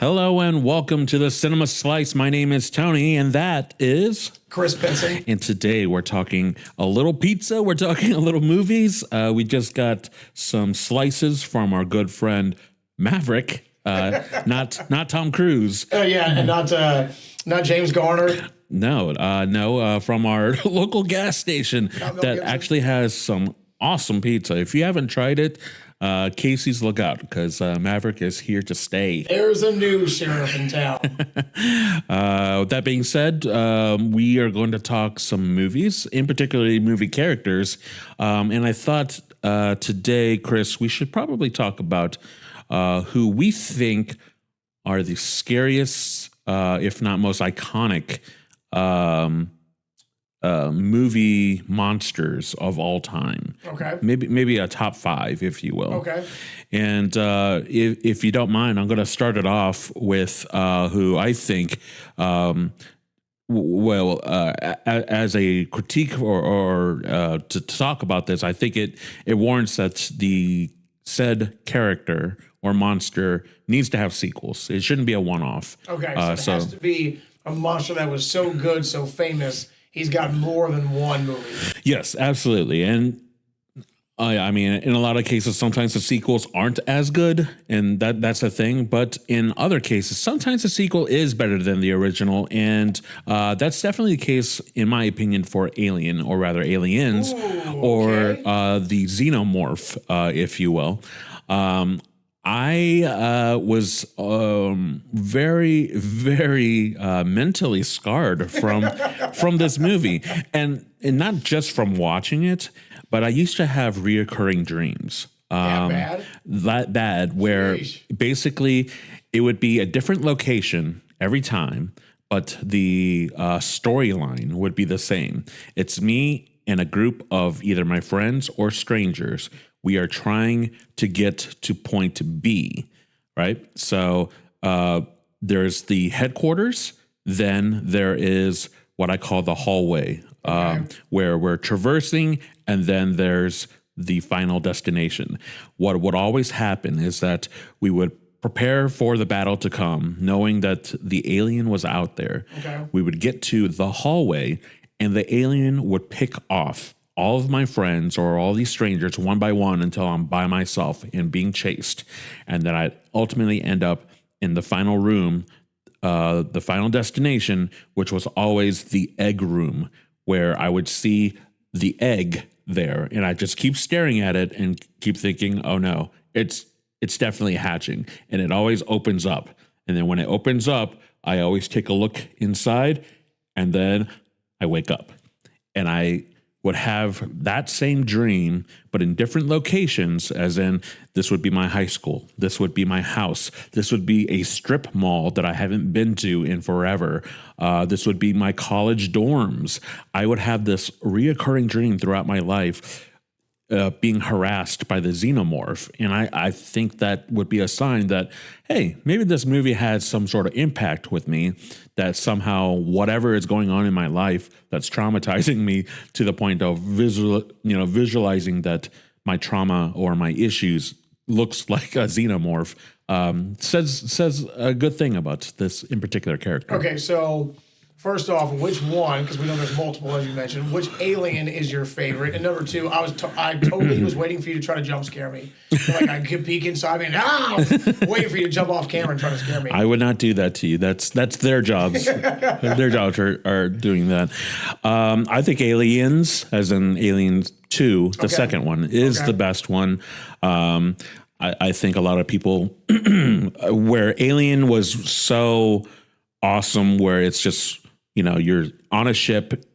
Hello and welcome to the Cinema Slice. My name is Tony, and that is Chris Pinson. And today we're talking a little pizza. We're talking a little movies. We just got some slices from our good friend Maverick, not Tom Cruise. Oh yeah, and not James Garner. No, from our local gas station that actually has some awesome pizza. If you haven't tried it, Casey's, look out, because Maverick is here to stay. There's a new sheriff in town. With that being said, we are going to talk some movies, in particular movie characters. And I thought today, Chris, we should probably talk about who we think are the scariest, if not most iconic, movie monsters of all time. Okay. Maybe a top 5, if you will. Okay. And if you don't mind, I'm going to start it off with who I think, as a critique or to talk about this, I think it warrants that the said character or monster needs to have sequels. It shouldn't be a one-off. Okay. So it has to be a monster that was so good, so famous, he's got more than one movie. Yes, absolutely. And I mean, in a lot of cases, sometimes the sequels aren't as good, and that's the thing. But in other cases, sometimes the sequel is better than the original, and that's definitely the case, in my opinion, for Alien, or rather Aliens, or the Xenomorph, if you will. I was very, very mentally scarred from this movie, and not just from watching it, but I used to have reoccurring dreams. Bad? That bad, where basically it would be a different location every time, but the storyline would be the same. It's me and a group of either my friends or strangers. We are trying to get to point B, right? So there's the headquarters, then there is what I call the hallway, where we're traversing, and then there's the final destination. What would always happen is that we would prepare for the battle to come, knowing that the alien was out there. Okay. We would get to the hallway, and the alien would pick off all of my friends or all these strangers one by one until I'm by myself and being chased. And then I'd ultimately end up in the final room, the final destination, which was always the egg room, where I would see the egg there. And I just keep staring at it and keep thinking, oh no, it's definitely hatching. And it always opens up. And then when it opens up, I always take a look inside, and then I wake up. And I would have that same dream, but in different locations, as in this would be my high school, this would be my house, this would be a strip mall that I haven't been to in forever, this would be my college dorms. I would have this reoccurring dream throughout my life, being harassed by the Xenomorph. And I think that would be a sign that, hey, maybe this movie had some sort of impact with me, that somehow whatever is going on in my life that's traumatizing me to the point of visualizing that my trauma or my issues looks like a Xenomorph, says a good thing about this in particular character. Okay, so first off, which one, because we know there's multiple, as you mentioned, which alien is your favorite? And number two, I totally was waiting for you to try to jump scare me. Like I could peek inside me and waiting for you to jump off camera and try to scare me. I would not do that to you. That's their jobs. Their jobs are doing that. I think Aliens, as in Aliens 2, the second one, is the best one. I think a lot of people, where Alien was so awesome, where it's just, you're on a ship,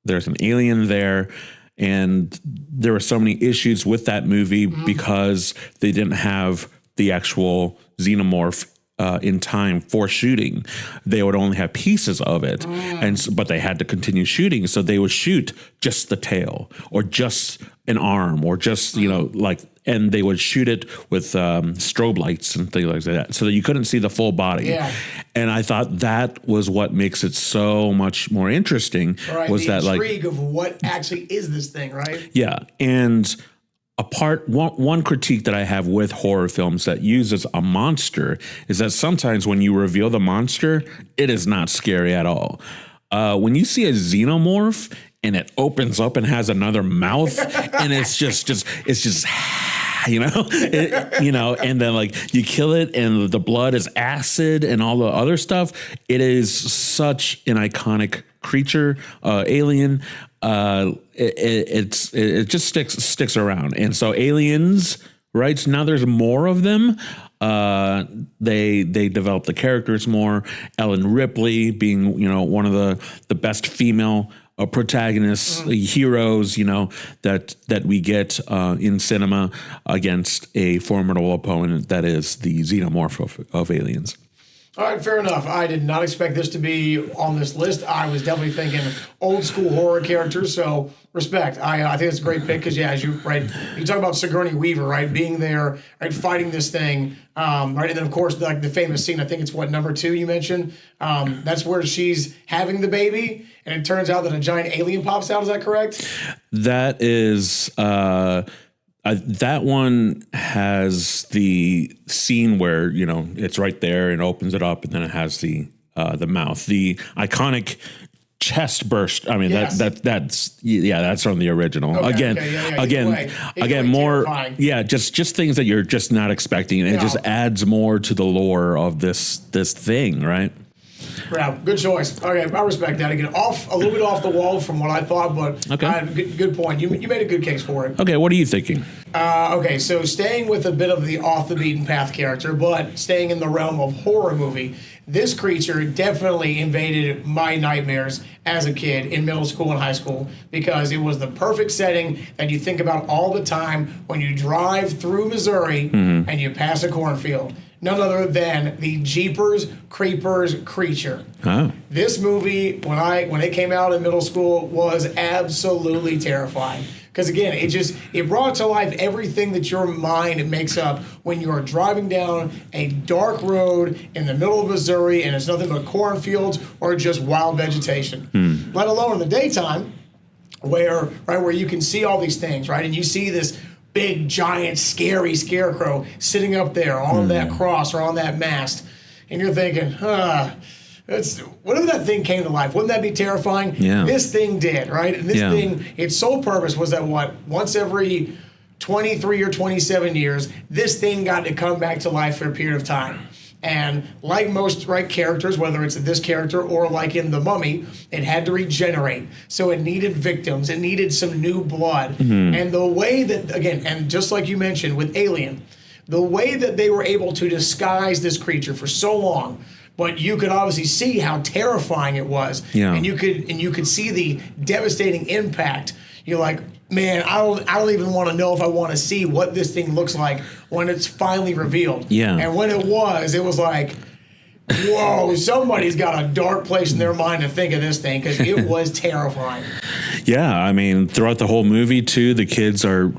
there's an alien there, and there were so many issues with that movie because they didn't have the actual Xenomorph in time for shooting. They would only have pieces of it, but they had to continue shooting, so they would shoot just the tail or just an arm or just and they would shoot it with strobe lights and things like that, so that you couldn't see the full body. Yeah. And I thought that was what makes it so much more interesting. Right, was the that intrigue of what actually is this thing, right? Yeah, and one critique that I have with horror films that uses a monster is that sometimes when you reveal the monster, it is not scary at all. When you see a xenomorph and it opens up and has another mouth and it's just and then like you kill it and the blood is acid and all the other stuff. It is such an iconic creature, alien. It just sticks around. And so aliens, right? So now there's more of them. They develop the characters more. Ellen Ripley being, one of the best female protagonists, heroes, that we get in cinema against a formidable opponent that is the xenomorph of aliens. All right, fair enough. I did not expect this to be on this list. I was definitely thinking old school horror characters, so respect. I think it's a great pick because, as you talk about Sigourney Weaver, right, being there, right, fighting this thing, right, and then, of course, like the famous scene, I think it's number 2 you mentioned, that's where she's having the baby, and it turns out that a giant alien pops out. Is that correct? That is... that one has the scene where it's right there and opens it up, and then it has the mouth, the iconic chest burst. I mean, yes. that's from the original. Okay, Again, more terrifying. Just things that you're just not expecting, and it just adds more to the lore of this thing, right? Yeah, good choice. Okay, I respect that. Again, a little bit off the wall from what I thought, but good point. You made a good case for it. Okay, what are you thinking? Okay, so staying with a bit of the off the beaten path character, but staying in the realm of horror movie, this creature definitely invaded my nightmares as a kid in middle school and high school because it was the perfect setting that you think about all the time when you drive through Missouri and you pass a cornfield. None other than the Jeepers Creepers creature. Oh. This movie, when it came out in middle school, was absolutely terrifying. Because again, it brought to life everything that your mind makes up when you are driving down a dark road in the middle of Missouri and it's nothing but cornfields or just wild vegetation. Let alone in the daytime, where you can see all these things, right? And you see this big, giant, scary scarecrow sitting up there on that cross or on that mast. And you're thinking, whatever that thing came to life, wouldn't that be terrifying? Yeah. This thing did, right? And this thing, its sole purpose was that once every 23 or 27 years, this thing got to come back to life for a period of time. And like most characters, whether it's this character or like in The Mummy, it had to regenerate. So it needed victims. It needed some new blood. And the way that, again, and just like you mentioned with Alien, the way that they were able to disguise this creature for so long, but you could obviously see how terrifying it was. Yeah. And you could see the devastating impact. You're like, man, I don't even want to know if I want to see what this thing looks like when it's finally revealed. Yeah. And when it was like, whoa, somebody's got a dark place in their mind to think of this thing because it was terrifying. Yeah, I mean, throughout the whole movie, too, the kids are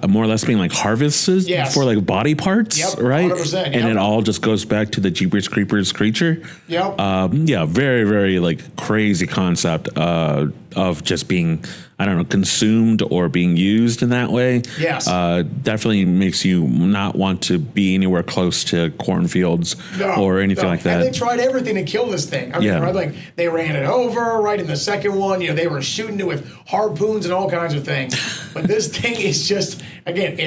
more or less being like harvested for like body parts, right? 100%, and it all just goes back to the Jeepers Creepers creature. Yep. Very, very like crazy concept of just being, I don't know, consumed or being used in that way. Yes. Definitely makes you not want to be anywhere close to cornfields or anything like that. And they tried everything to kill this thing. I mean, right? Like they ran it over, right? In the second one, they were shooting it with harpoons and all kinds of things. But this thing is just, again, it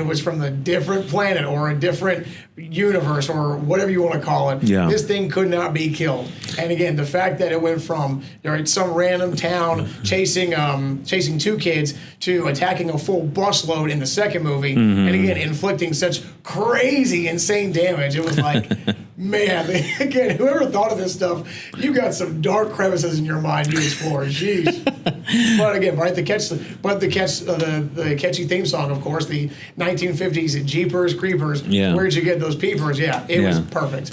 was from the different planet or a different universe or whatever you want to call it. Yeah. This thing could not be killed. And again, the fact that it went from some random town chasing 2 kids to attacking a full busload in the second movie, and again inflicting such crazy, insane damage. It was like, man, again, whoever thought of this stuff, you got some dark crevices in your mind you explore. Jeez. But again, right, the catchy theme song, of course, the 1950s Jeepers Creepers. Yeah. Where'd you get those peepers? Yeah, it was perfect.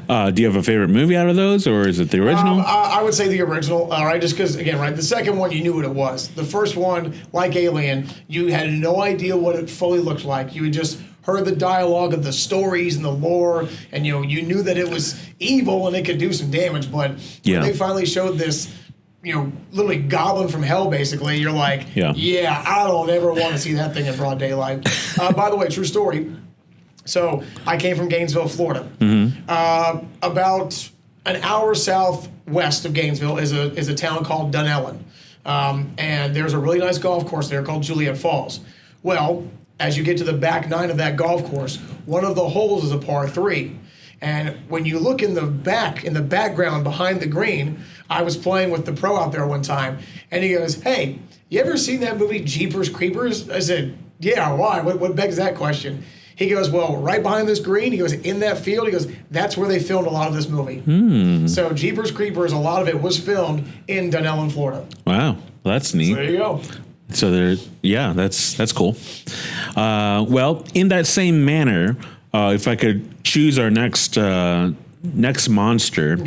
Do you have a favorite movie out of those, or is it the original? I would say the original, all right, just because, again, right, the second one, you knew what it was. The first one, like Alien, you had no idea what it fully looked like. You had just heard the dialogue of the stories and the lore, and, you knew that it was evil and it could do some damage, but when they finally showed this literally goblin from hell, basically. You're like, yeah, I don't ever want to see that thing in broad daylight. By the way, true story. So I came from Gainesville, Florida. About an hour southwest of Gainesville is a town called Dunellen. And there's a really nice golf course there called Juliet Falls. Well, as you get to the back nine of that golf course, one of the holes is a par 3. And when you look in the background behind the green, I was playing with the pro out there one time, and he goes, "Hey, you ever seen that movie Jeepers Creepers?" I said, "Yeah, why? What begs that question?" He goes, "Well, right behind this green," he goes, "in that field," he goes, "that's where they filmed a lot of this movie." So Jeepers Creepers, a lot of it was filmed in Dunellen, Florida. Wow, that's neat. So there you go. So that's cool. Well, in that same manner, if I could choose our next monster,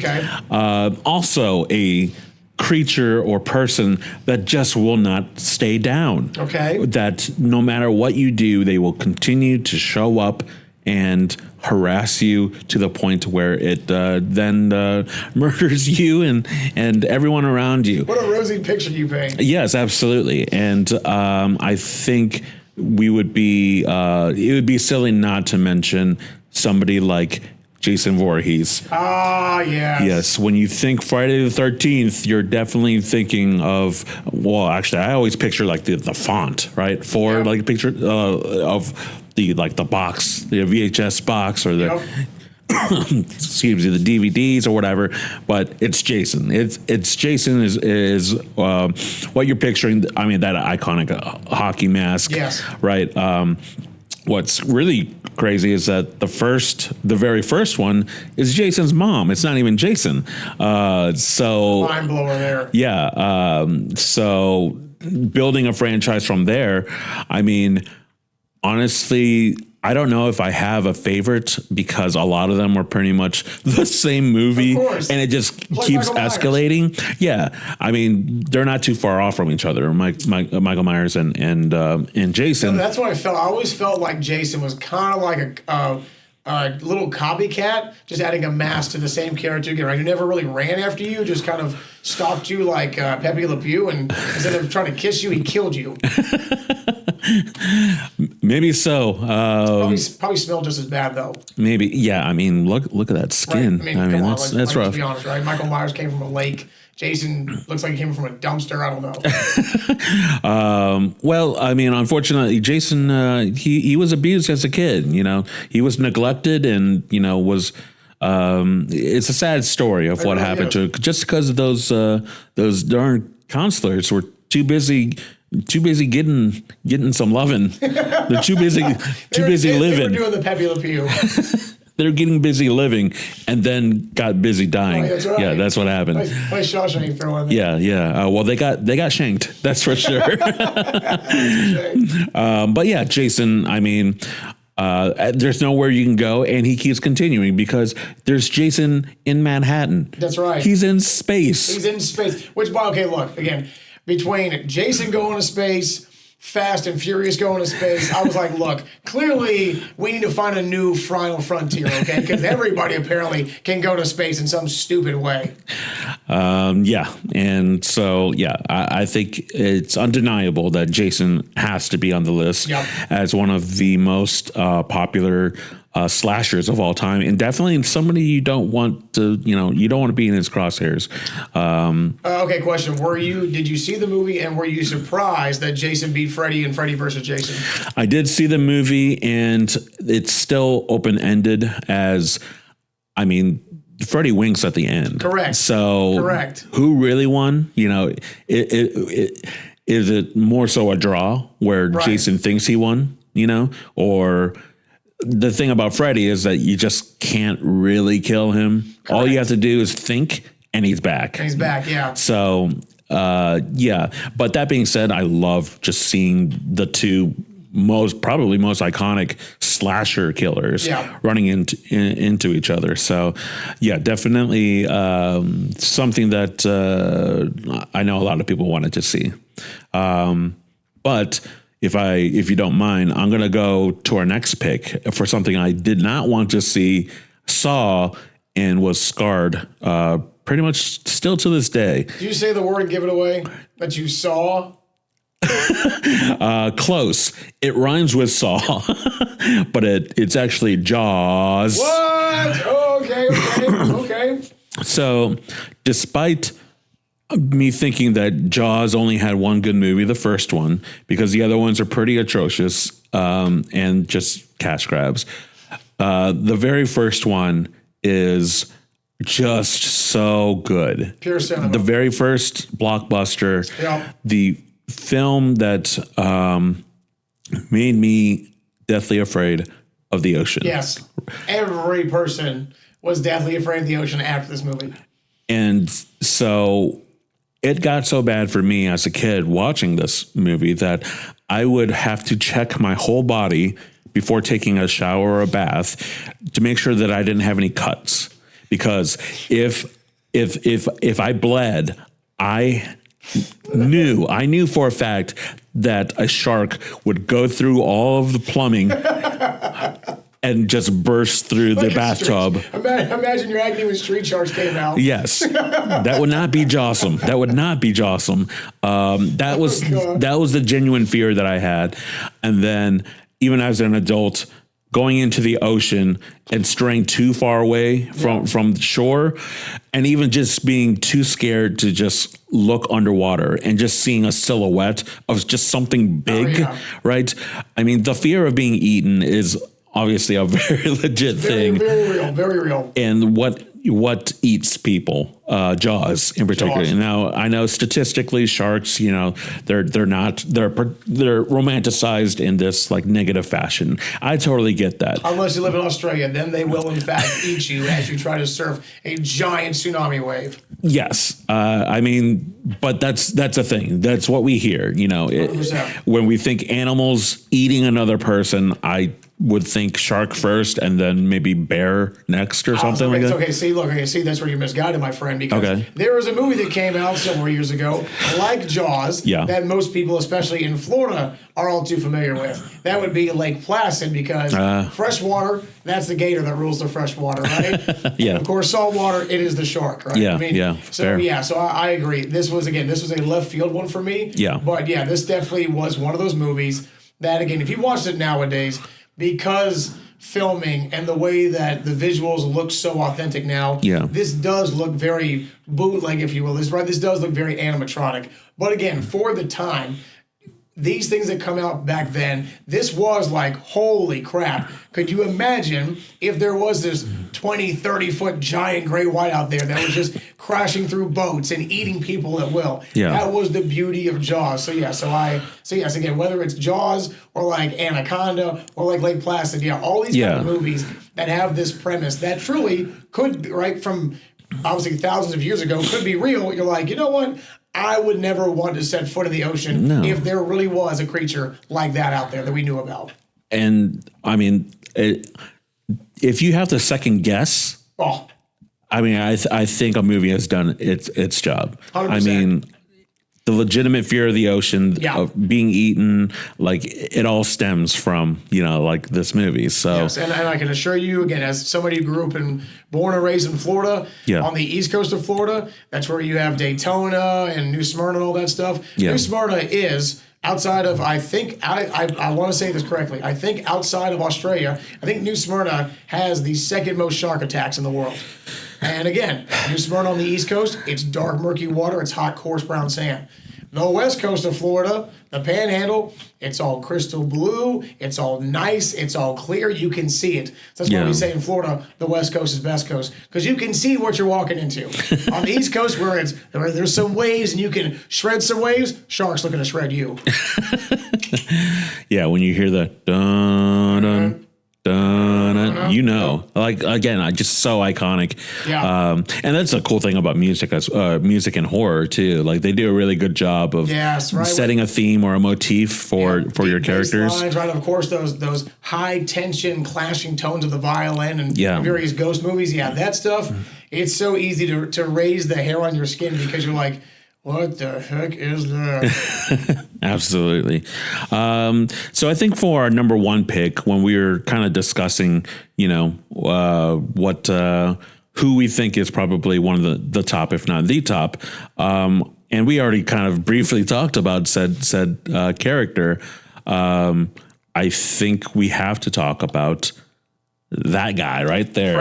also a creature or person that just will not stay down. Okay. That no matter what you do, they will continue to show up and harass you to the point where it then murders you and everyone around you. What a rosy picture you paint. Yes, absolutely. And I think it would be silly not to mention somebody like Jason Voorhees. Ah, yes. Yes, when you think Friday the 13th, you're definitely thinking of, well, actually, I always picture like the font, right? Like a picture of the box, the VHS box or the excuse me, the DVDs or whatever, but it's Jason. It's Jason is what you're picturing. I mean, that iconic hockey mask. Yes. Right. What's really crazy is that the very first one is Jason's mom. It's not even Jason. So mind blower there. Yeah. So building a franchise from there, I mean, honestly, I don't know if I have a favorite because a lot of them were pretty much the same movie, and it just keeps escalating. Yeah, I mean they're not too far off from each other. Michael Myers and Jason. So that's what I felt. I always felt like Jason was kind of like a little copycat, just adding a mask to the same character again. Right? Who never really ran after you, just kind of stalked you like Pepe Le Pew, and instead of trying to kiss you, he killed you. Maybe so. Probably smelled just as bad though. Maybe, yeah. I mean, look at that skin. Right? I mean, that's rough. Let's be honest, right? Michael Myers came from a lake. Jason looks like he came from a dumpster. I don't know. Well, I mean, unfortunately, Jason he was abused as a kid. You know, he was neglected, and was. It's a sad story of what happened to just because of those darn counselors were too busy getting some loving. They're too busy living. They were doing the Pepe Le Pew. They're getting busy living and then got busy dying. That's right. Yeah, that's what happened. Nice Shawshank for one. Yeah. Well, they got shanked. That's for sure. But yeah, Jason. I mean, there's nowhere you can go, and he keeps continuing because there's Jason in Manhattan. That's right. He's in space. Okay, look again. Between Jason going to space, Fast and Furious going to space, I was like, look, clearly we need to find a new final frontier, okay? Because everybody apparently can go to space in some stupid way. Yeah. And so, I think it's undeniable that Jason has to be on the list as one of the most popular slashers of all time, and definitely somebody you don't want to be in his crosshairs. Okay, question: did you see the movie, and were you surprised that Jason beat Freddy in Freddy vs. Jason? I did see the movie, and it's still open ended. I mean, Freddy winks at the end. Correct. So, who really won? Is it more so a draw where Jason thinks he won? Or the thing about Freddy is that you just can't really kill him. Correct. All you have to do is think, and he's back. Yeah. So, But that being said, I love just seeing the two probably most iconic slasher killers running into each other. So, yeah, definitely something that I know a lot of people wanted to see. But if you don't mind, I'm going to go to our next pick for something I did not want to see, saw, and was scarred pretty much still to this day. Do you say the word and give it away that you saw? Close. It rhymes with saw, but it's actually Jaws. What? Okay. So, despite me thinking that Jaws only had one good movie, the first one, because the other ones are pretty atrocious and just cash grabs, the very first one is just so good. Pure cinema. The very first blockbuster. Yeah. The film that made me deathly afraid of the ocean. Yes. Every person was deathly afraid of the ocean after this movie. And so it got so bad for me as a kid watching this movie that I would have to check my whole body before taking a shower or a bath to make sure that I didn't have any cuts. Because if I bled, I knew for a fact that a shark would go through all of the plumbing and just burst through the bathtub. Imagine you're acting when Street Sharks came out. Yes, that would not be Jawsome. That would not be Jawsome. That was the genuine fear that I had. And then even as an adult, going into the ocean and straying too far away from the shore, and even just being too scared to just look underwater and just seeing a silhouette of just something big, right? I mean, the fear of being eaten is obviously a very legit thing. Very real. And what eats people? Jaws in particular. Jaws. Now I know statistically sharks, they're romanticized in this like negative fashion. I totally get that. Unless you live in Australia, then they will in fact eat you as you try to surf a giant tsunami wave. Yes, I mean, but that's a thing. That's what we hear. When we think animals eating another person, I would think shark first and then maybe bear next or something like that. Okay, see, that's where you're misguided, my friend, because there was a movie that came out several years ago, like Jaws, that most people, especially in Florida, are all too familiar with. That would be Lake Placid, because fresh water, that's the gator that rules the fresh water, right? Yeah. Of course, salt water, it is the shark, right? Yeah, So I agree. This was a left field one for me. Yeah. But yeah, this definitely was one of those movies that, again, if you watched it nowadays, because filming and the way that the visuals look so authentic now, this does look very bootleg, if you will. This does look very animatronic. But again, for the time, these things that come out back then, this was like, holy crap. Could you imagine if there was this 20, 30-foot giant gray white out there that was just crashing through boats and eating people at will? Yeah. That was the beauty of Jaws. So yes, again, whether it's Jaws or like Anaconda or like Lake Placid, all these kind of movies that have this premise that truly could, right from obviously thousands of years ago, could be real. You're like, you know what? I would never want to set foot in the ocean if there really was a creature like that out there that we knew about. And I mean, if you have to second guess, I mean, I think a movie has done its job. 100%. I mean, the legitimate fear of the ocean, of being eaten, like it all stems from, like this movie. So, yes, and I can assure you, again, as somebody who grew up born and raised in Florida, on the east coast of Florida, that's where you have Daytona and New Smyrna and all that stuff. Yeah. New Smyrna is outside of, I think, I want to say this correctly, I think outside of Australia, I think New Smyrna has the second most shark attacks in the world. And again, New Smyrna on the east coast, it's dark, murky water, it's hot, coarse brown sand. The west coast of Florida, the Panhandle, it's all crystal blue, it's all nice, it's all clear, you can see it. So that's why we say in Florida, the west coast is best coast, because you can see what you're walking into. On the east coast, where there's some waves and you can shred some waves, sharks looking to shred you. When you hear the dun dun dun, like again, just so iconic. And that's a cool thing about music, music and horror too. Like they do a really good job of setting a theme or a motif for your characters. Lines, right? Of course, those high tension clashing tones of the violin and various ghost movies. That stuff. It's so easy to raise the hair on your skin because you're like, what the heck is that? Absolutely. So I think for our number one pick, when we were kind of discussing, who we think is probably one of the top, if not the top. And we already kind of briefly talked about said character. I think we have to talk about that guy right there,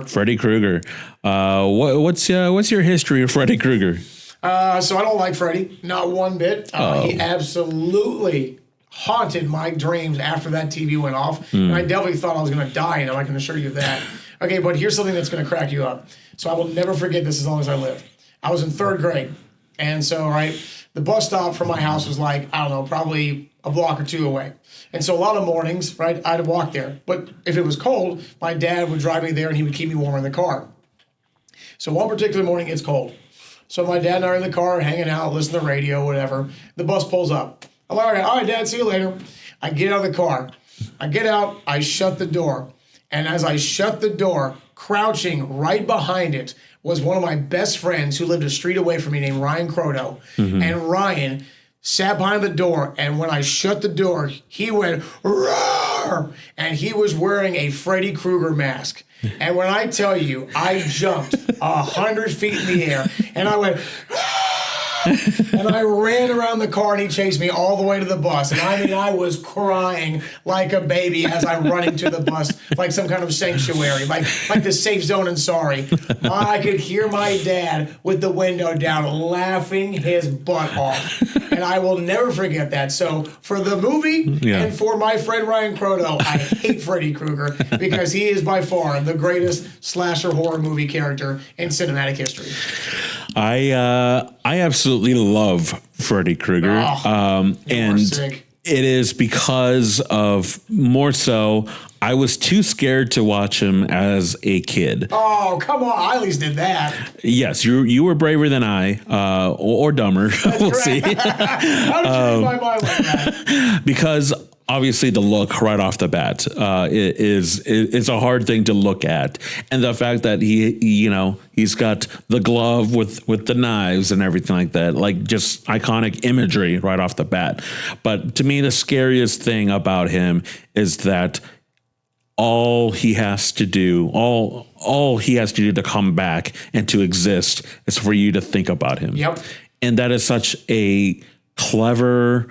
Freddy Krueger. What's your history of Freddy Krueger? So I don't like Freddy, not one bit. He absolutely haunted my dreams after that TV went off. And I definitely thought I was going to die, and I can assure you of that. Okay, but here's something that's going to crack you up. So I will never forget this as long as I live. I was in 3rd grade. And so, the bus stop from my house was like, I don't know, probably a block or 2 away. And so a lot of mornings, I'd walk there. But if it was cold, my dad would drive me there and he would keep me warm in the car. So one particular morning, it's cold. So my dad and I are in the car hanging out, listening to the radio, whatever. The bus pulls up. I'm like, all right, Dad, see you later. I get out of the car. I get out, I shut the door. And as I shut the door, crouching right behind it was one of my best friends who lived a street away from me named Ryan Croto. And Ryan sat behind the door, and when I shut the door, he went, roar! And he was wearing a Freddy Krueger mask. And when I tell you, I jumped 100 feet in the air, and I went, and I ran around the car, and he chased me all the way to the bus. And I was crying like a baby as I'm running to the bus, like some kind of sanctuary, like the safe zone in Sorry. I could hear my dad with the window down laughing his butt off. And I will never forget that. So for the movie and for my friend Ryan Croto, I hate Freddy Krueger because he is by far the greatest slasher horror movie character in cinematic history. I absolutely love Freddy Krueger. And it is because of more so I was too scared to watch him as a kid. Oh, come on. I at least did that. Yes, you were braver than I, or dumber. We'll see. How did you read my mind like that? Because obviously the look right off the bat it's a hard thing to look at, and the fact that he's got the glove with the knives and everything like that, like just iconic imagery right off the bat. But to me, the scariest thing about him is that all he has to do to come back and to exist is for you to think about him. Yep. And that is such a clever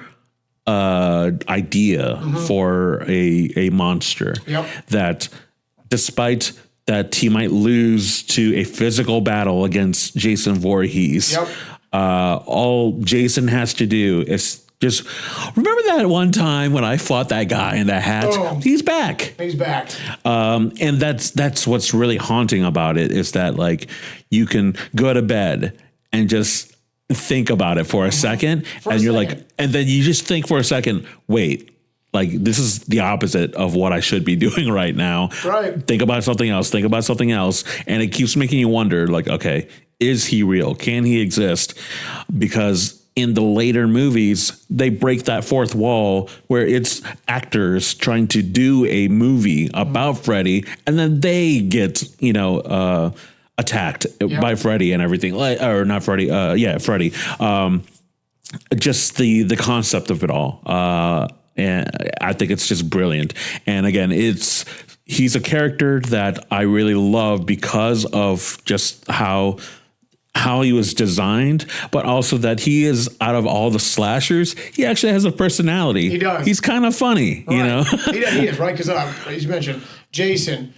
idea for a monster. Yep. That despite that he might lose to a physical battle against Jason Voorhees, all Jason has to do is just remember that one time when I fought that guy in the hat. Oh, he's back. He's back. And that's what's really haunting about it, is that like you can go to bed and just think about it for a second, and you're like, and then you just think for a second, wait, like this is the opposite of what I should be doing right now. Right. Think about something else. And it keeps making you wonder, like, okay, is he real? Can he exist? Because in the later movies, they break that fourth wall where it's actors trying to do a movie about Freddy, and then they get, attacked by Freddy and everything, or not Freddy. Freddy. Just the concept of it all. And I think it's just brilliant. And again, he's a character that I really love because of just how he was designed, but also that he is, out of all the slashers, he actually has a personality. He does. He's kind of funny, he is, right? Because as you mentioned, Jason,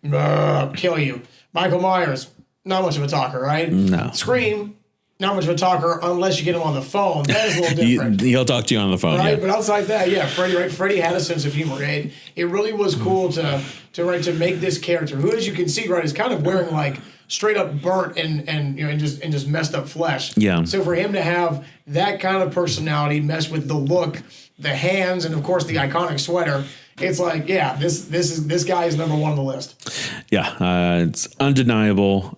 kill you. Michael Myers, not much of a talker, right? No. Scream, not much of a talker unless you get him on the phone. That is a little different. He'll talk to you on the phone, right? Yeah. But outside that, Freddy, right? Freddy had a sense of humor. It really was cool to make this character, who, as you can see, right, is kind of wearing like straight up burnt and just messed up flesh. Yeah. So for him to have that kind of personality, mess with the look, the hands, and of course the iconic sweater, it's like, this guy is number one on the list. Yeah, it's undeniable.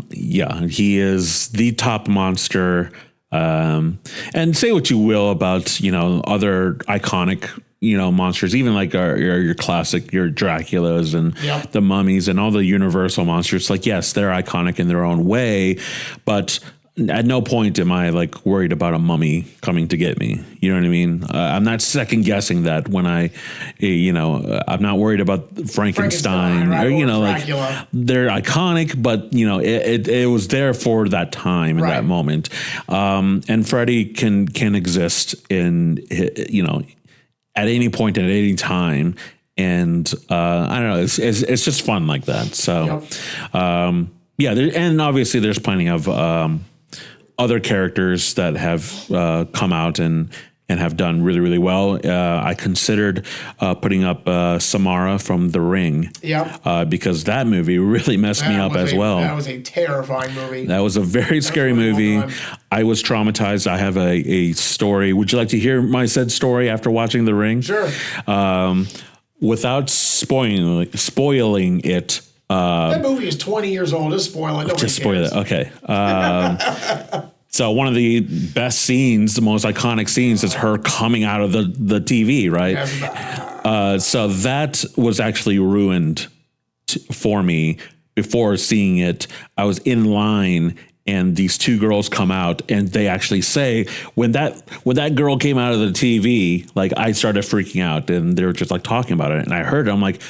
He is the top monster. And say what you will about other iconic monsters, even like your classic, your Draculas and the mummies and all the Universal monsters. Like, yes, they're iconic in their own way, but at no point am I like worried about a mummy coming to get me. You know what I mean? I'm not second guessing that when I'm not worried about Frankenstein right? or, Or like Dracula. they're iconic, but it was there for that time and that moment. And Freddy can exist in, at any point at any time. And I don't know, it's just fun like that. So, and obviously there's plenty of other characters that have come out and have done really, really well. I considered putting up Samara from The Ring. Because that movie really messed me up as well. That was a terrifying movie. That was a very scary movie. I was traumatized. I have a story. Would you like to hear my said story after watching The Ring? Sure. Without spoiling it. That movie is 20 years old. Just spoil it. Just spoil it. Okay. So one of the best scenes, the most iconic scenes, is her coming out of the TV, right? So that was actually ruined for me before seeing it. I was in line, and these two girls come out, and they actually say, when that girl came out of the TV, like I started freaking out, and they were just like talking about it, and I heard it. I'm like,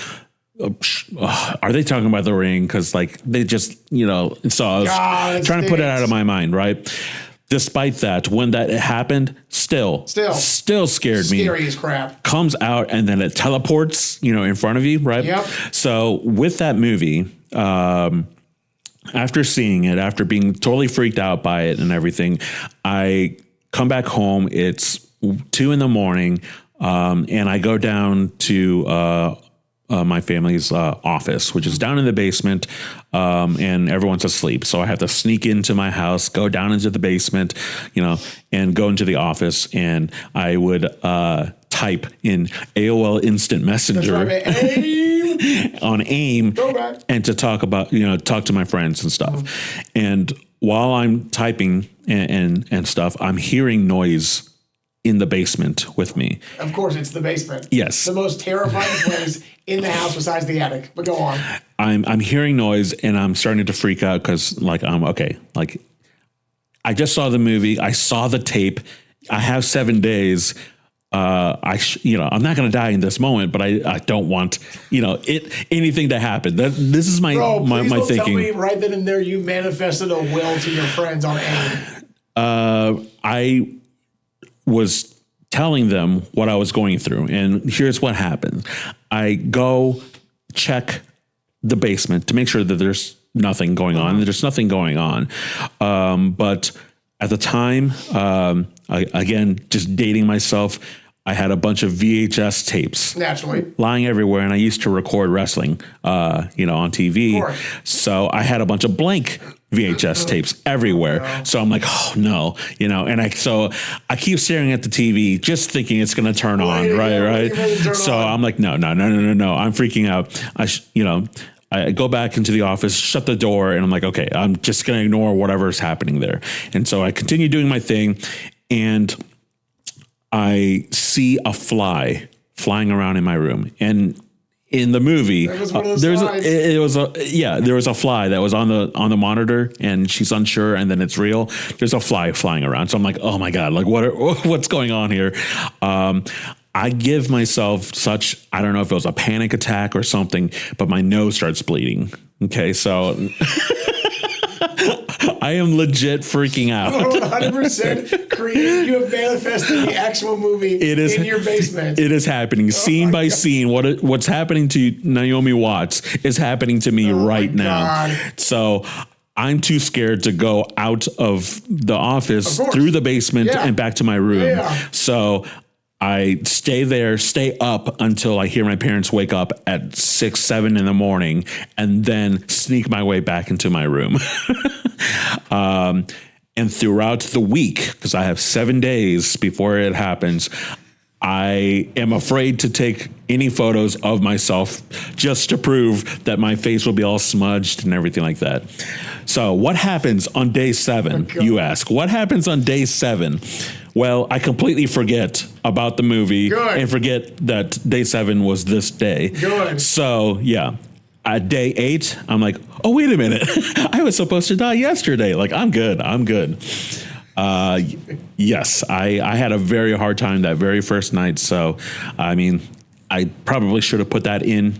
are they talking about The Ring? Because like they just, so I was trying to put it out of my mind, right? Despite that, when that happened, still scared me. Scary as crap. Comes out and then it teleports, in front of you, right? Yep. So with that movie, after seeing it, after being totally freaked out by it and everything, I come back home. It's 2 a.m. And I go down to my family's office, which is down in the basement, and everyone's asleep. So I have to sneak into my house, go down into the basement, and go into the office. And I would type in AOL Instant Messenger on AIM and to talk to my friends and stuff. And while I'm typing and stuff, I'm hearing noise in the basement with me. Of course, it's the basement. Yes. The most terrifying place in the house besides the attic. But go on. I'm hearing noise and I'm starting to freak out because I'm okay. Like I just saw the movie. I saw the tape. I have 7 days. I'm not going to die in this moment, but I don't want, anything to happen. This is my thinking. Tell me right then and there, you manifested a will to your friends on AIM. I was telling them what I was going through, and here's what happened. I go check the basement to make sure that there's nothing going on. There's nothing going on. But at the time, again, just dating myself, I had a bunch of VHS tapes naturally lying everywhere, and I used to record wrestling, on TV. So I had a bunch of blank VHS tapes everywhere. No. So I'm like, oh no, and I keep staring at the TV, just thinking it's going to turn on, right? So I'm like, no, I'm freaking out. I go back into the office, shut the door, and I'm like, okay, I'm just going to ignore whatever's happening there. And so I continue doing my thing, and I see a fly flying around in my room. And in the movie, there was a fly that was on the monitor, and she's unsure, and then it's real. There's a fly flying around. So I'm like, oh my God, like what's going on here? I give myself I don't know if it was a panic attack or something, but my nose starts bleeding. Okay. So I am legit freaking out. 100% created. You have manifested the actual movie in your basement. It is happening scene by scene. What's happening to Naomi Watts is happening to me right now. So I'm too scared to go out of the office through the basement and back to my room. So I stay up until I hear my parents wake up at 6, 7 in the morning, and then sneak my way back into my room. And throughout the week, because I have 7 days before it happens, I am afraid to take any photos of myself just to prove that my face will be all smudged and everything like that. So what happens on day 7, you ask? What happens on day 7? Well, I completely forget about the movie and forget that day 7 was this day. Good. So, yeah. at day 8, I'm like, oh, wait a minute. I was supposed to die yesterday. Like, I'm good. Yes, I had a very hard time that very first night. So, I mean, I probably should have put that in.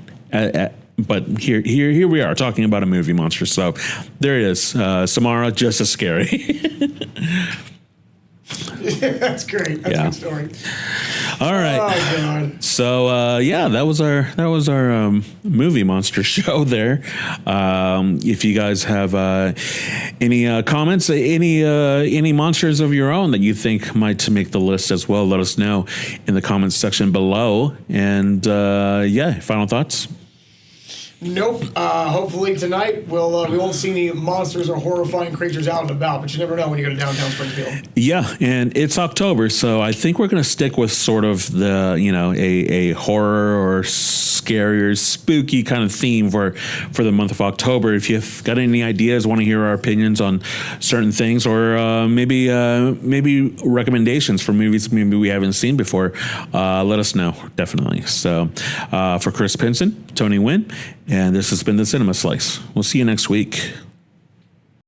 But here we are talking about a movie monster. So there it is. Samara, just as scary. That's great. That's a good story. All right. Oh God. So that was our movie monster show there. If you guys have any comments, any monsters of your own that you think might make the list as well, let us know in the comments section below. And final thoughts. Nope. Hopefully tonight we won't see any monsters or horrifying creatures out and about, but you never know when you go to downtown Springfield. Yeah, and it's October, so I think we're going to stick with sort of the, a horror or scary or spooky kind of theme for the month of October. If you've got any ideas, want to hear our opinions on certain things, or maybe recommendations for movies maybe we haven't seen before, let us know, definitely. So for Chris Pinson, Tony Nguyen, and this has been the Cinema Slice. We'll see you next week.